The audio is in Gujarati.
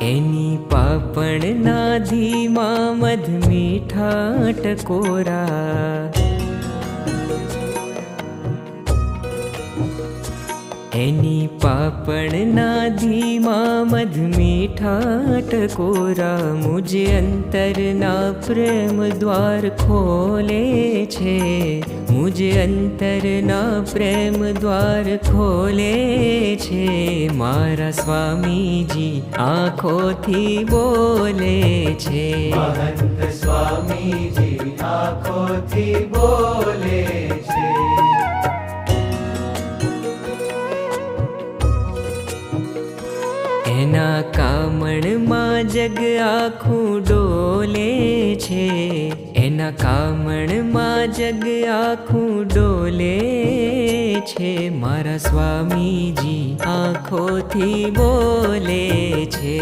એની પાપણના ધીમા મધ મીઠા ટકોરા, એની પાપણના ધીમા મધ મીઠા ટકોરા, મુજ અંતરના પ્રેમ દ્વાર ખોલે છે, મુજ અંતરના પ્રેમ દ્વાર ખોલે છે, મારા સ્વામીજી આંખોથી બોલે છે, મહંત સ્વામીજી આંખોથી બોલે છે. એના કામણમાં જગ આખું ડોલે છે, એના કામણમાં જગ આખું ડોલે છે, મારા સ્વામીજી આંખોથી બોલે છે.